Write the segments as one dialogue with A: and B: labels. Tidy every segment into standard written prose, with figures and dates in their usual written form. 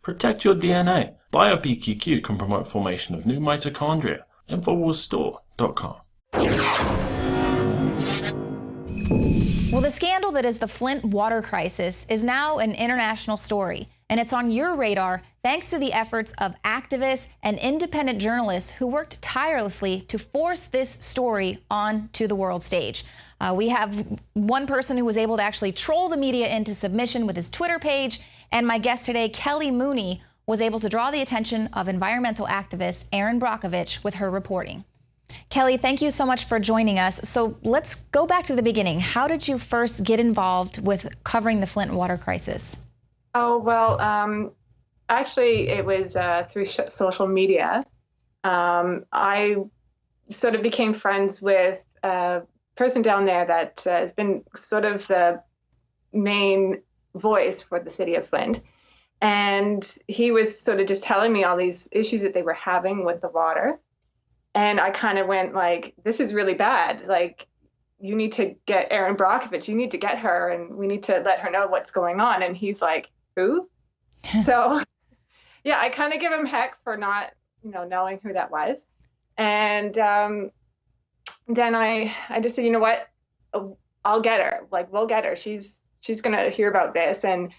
A: Protect your DNA. BioPQQ can promote formation of new mitochondria. Infowarsstore.com.
B: Well, the scandal that is the Flint water crisis is now an international story, and it's on your radar thanks to the efforts of activists and independent journalists who worked tirelessly to force this story onto the world stage. We have one person who was able to actually troll the media into submission with his Twitter page, and my guest today, Kelly Mooney, was able to draw the attention of environmental activist Erin Brockovich with her reporting. Kelly, thank you so much for joining us. So let's go back to the beginning. How did you first get involved with covering the Flint water crisis?
C: Oh, well, actually, it was through social media. I sort of became friends with a person down there that has been sort of the main voice for the city of Flint. And he was sort of just telling me all these issues that they were having with the water. And I kind of went like, this is really bad. Like, you need to get Erin Brockovich. You need to get her, and we need to let her know what's going on. And he's like, who? So, yeah, I kind of give him heck for not, knowing who that was. And then I just said, you know what? I'll get her. Like, we'll get her. She's going to hear about this. And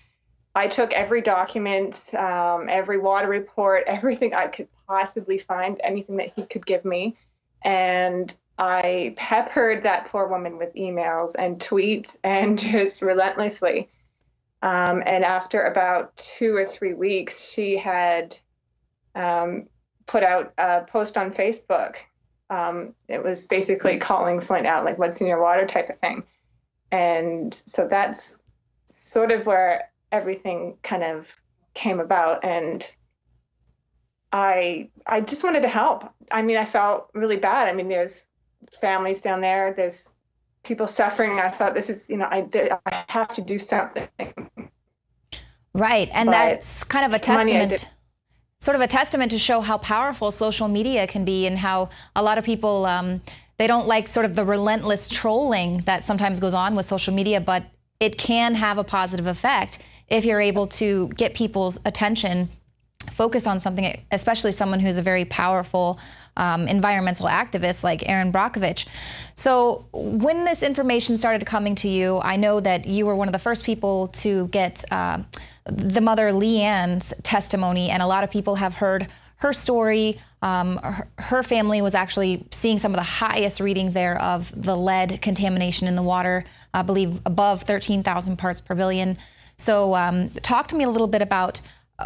C: I took every document, every water report, everything I could possibly find, anything that he could give me. And I peppered that poor woman with emails and tweets and just relentlessly. And after about 2 or 3 weeks, she had put out a post on Facebook. It was basically calling Flint out, like, what's in your water type of thing. And so that's sort of where everything kind of came about. And I just wanted to help. I mean, I felt really bad. I mean, there's families down there, there's people suffering. I thought, this is, I have to do something.
B: Right. And
C: But
B: that's kind of a testament, sort of a testament to show how powerful social media can be, and how a lot of people, they don't like sort of the relentless trolling that sometimes goes on with social media, but it can have a positive effect if you're able to get people's attention focused on something, especially someone who's a very powerful environmental activist like Erin Brockovich. So when this information started coming to you, I know that you were one of the first people to get the mother Leanne's testimony, and a lot of people have heard her story. Her family was actually seeing some of the highest readings there of the lead contamination in the water, I believe above 13,000 parts per billion. So talk to me a little bit about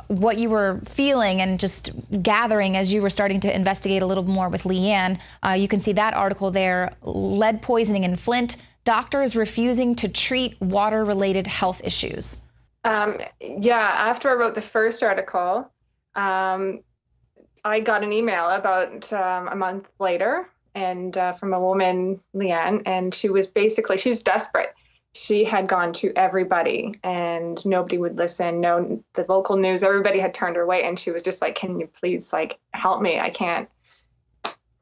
B: what you were feeling and just gathering as you were starting to investigate a little more with Leanne. You can see that article there, lead poisoning in Flint, doctors refusing to treat water-related health issues.
C: Yeah, after I wrote the first article, I got an email about a month later, and from a woman, Leanne, and she was basically, she's desperate. She had gone to everybody and nobody would listen. No, the local news, everybody had turned her away, and she was just like, can you please help me? I can't,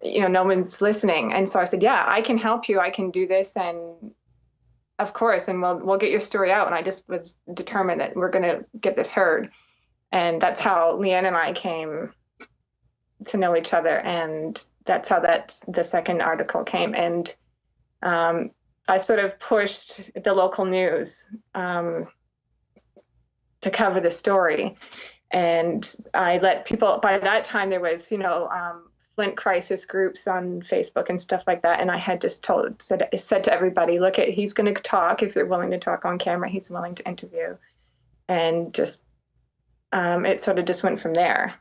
C: no one's listening. And so I said, yeah, I can help you. I can do this. And of course, and we'll get your story out. And I just was determined that we're going to get this heard. And that's how Leanne and I came to know each other. And that's how the second article came. And I sort of pushed the local news to cover the story. And I let people, by that time there was, Flint crisis groups on Facebook and stuff like that. And I had just said to everybody, look, he's going to talk. If you're willing to talk on camera, he's willing to interview. And just, it sort of just went from there.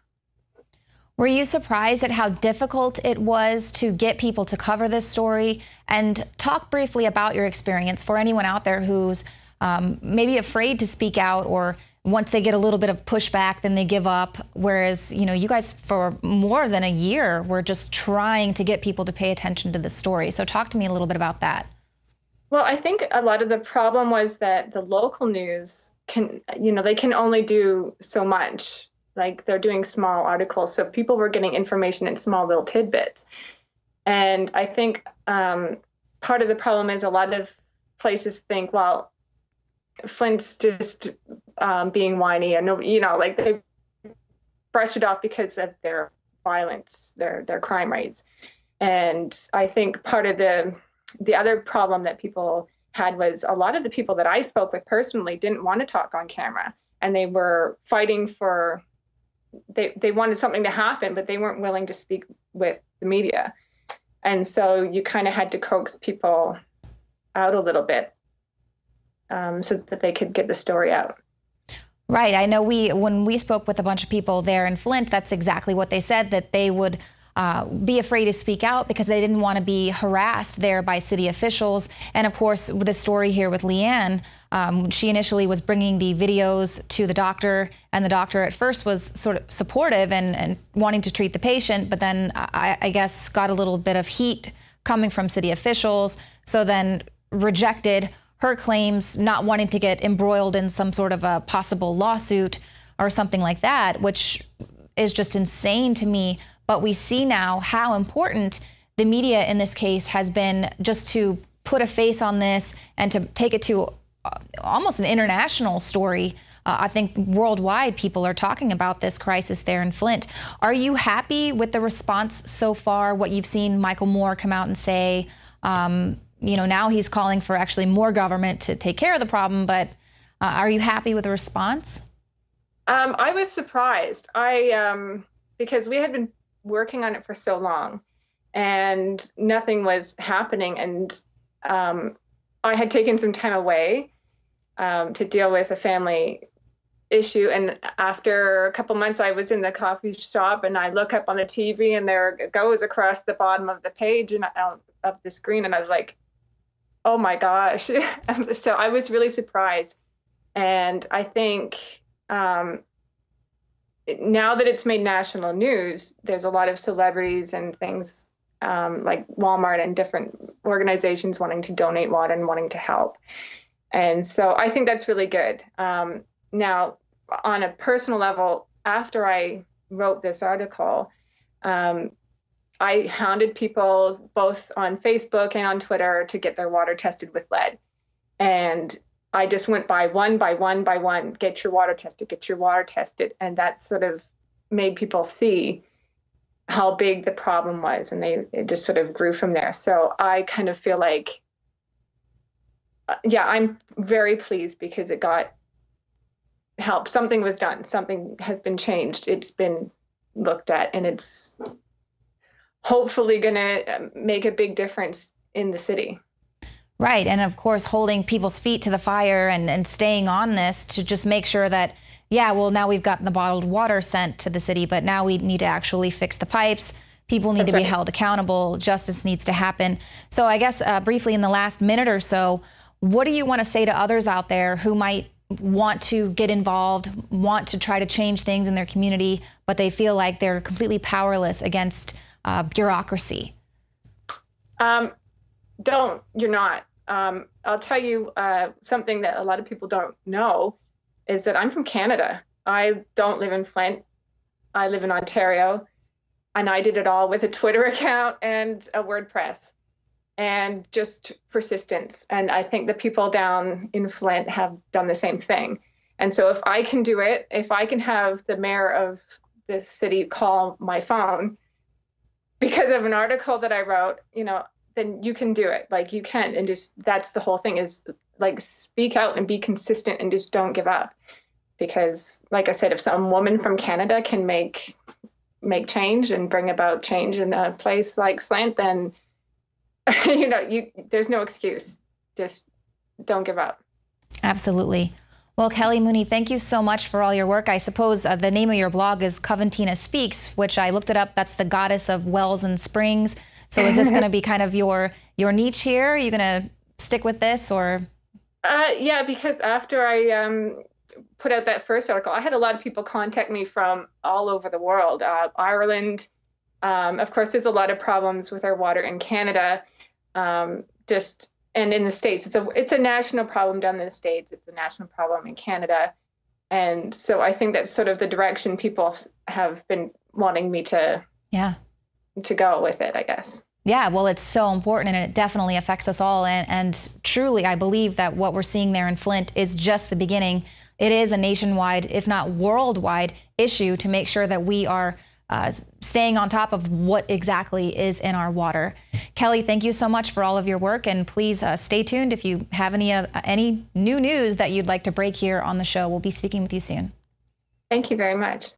B: Were you surprised at how difficult it was to get people to cover this story? And talk briefly about your experience for anyone out there who's maybe afraid to speak out, or once they get a little bit of pushback, then they give up. Whereas, you guys for more than a year were just trying to get people to pay attention to this story. So talk to me a little bit about that.
C: Well, I think a lot of the problem was that the local news they can only do so much. Like, they're doing small articles, so people were getting information in small little tidbits. And I think part of the problem is a lot of places think, well, Flint's just being whiny, and they brush it off because of their violence, their crime rates. And I think part of the other problem that people had was a lot of the people that I spoke with personally didn't want to talk on camera, and they were fighting for, they wanted something to happen, but they weren't willing to speak with the media. And so you kind of had to coax people out a little bit so that they could get the story out.
B: Right. I know when we spoke with a bunch of people there in Flint, that's exactly what they said, that they would be afraid to speak out because they didn't want to be harassed there by city officials. And of course, with the story here with Leanne, she initially was bringing the videos to the doctor, and the doctor at first was sort of supportive and wanting to treat the patient, but then I guess got a little bit of heat coming from city officials, so then rejected her claims, not wanting to get embroiled in some sort of a possible lawsuit or something like that, which is just insane to me. But we see now how important the media in this case has been, just to put a face on this and to take it to almost an international story. I think worldwide people are talking about this crisis there in Flint. Are you happy with the response so far, what you've seen Michael Moore come out and say? Now he's calling for actually more government to take care of the problem, but are you happy with the response?
C: I was surprised. Because we had been working on it for so long and nothing was happening. And I had taken some time away to deal with a family issue. And after a couple months, I was in the coffee shop and I look up on the TV and there it goes across the bottom of the page and of the screen. And I was like, oh my gosh. So I was really surprised. And I think now that it's made national news, there's a lot of celebrities and things like Walmart and different organizations wanting to donate water and wanting to help. And so I think that's really good. Now, on a personal level, after I wrote this article, I hounded people both on Facebook and on Twitter to get their water tested with lead. And I just went by one, get your water tested. And that sort of made people see how big the problem was. And it just sort of grew from there. So I kind of feel like, I'm very pleased because it got help. Something was done. Something has been changed. It's been looked at, and it's hopefully going to make a big difference in the city.
B: Right. And of course, holding people's feet to the fire and staying on this to just make sure that, now we've gotten the bottled water sent to the city, but now we need to actually fix the pipes. People need to be held accountable. Justice needs to happen. So I guess briefly in the last minute or so, what do you want to say to others out there who might want to get involved, want to try to change things in their community, but they feel like they're completely powerless against bureaucracy?
C: You're not. I'll tell you something that a lot of people don't know is that I'm from Canada. I don't live in Flint. I live in Ontario, and I did it all with a Twitter account and a WordPress and just persistence. And I think the people down in Flint have done the same thing. And so if I can do it, if I can have the mayor of this city call my phone because of an article that I wrote, then you can do it. Like, you can. And just, that's the whole thing, is like, speak out and be consistent and just don't give up. Because like I said, if some woman from Canada can make change and bring about change in a place like Flint, then there's no excuse. Just don't give up. Absolutely.
B: Well, Kelly Mooney, thank you so much for all your work. I suppose the name of your blog is Coventina Speaks, which I looked it up. That's the goddess of wells and springs. So is this going to be kind of your niche here? Are you going to stick with this, or?
C: Yeah, because after I put out that first article, I had a lot of people contact me from all over the world. Ireland, of course, there's a lot of problems with our water in Canada. And in the States, it's a national problem down in the States. It's a national problem in Canada. And so I think that's sort of the direction people have been wanting me to go with it, I guess.
B: Yeah, well, it's so important, and it definitely affects us all. And truly, I believe that what we're seeing there in Flint is just the beginning. it is a nationwide, if not worldwide, issue to make sure that we are staying on top of what exactly is in our water. Kelly, thank you so much for all of your work, and please stay tuned if you have any new news that you'd like to break here on the show. We'll be speaking with you soon.
C: Thank you very much.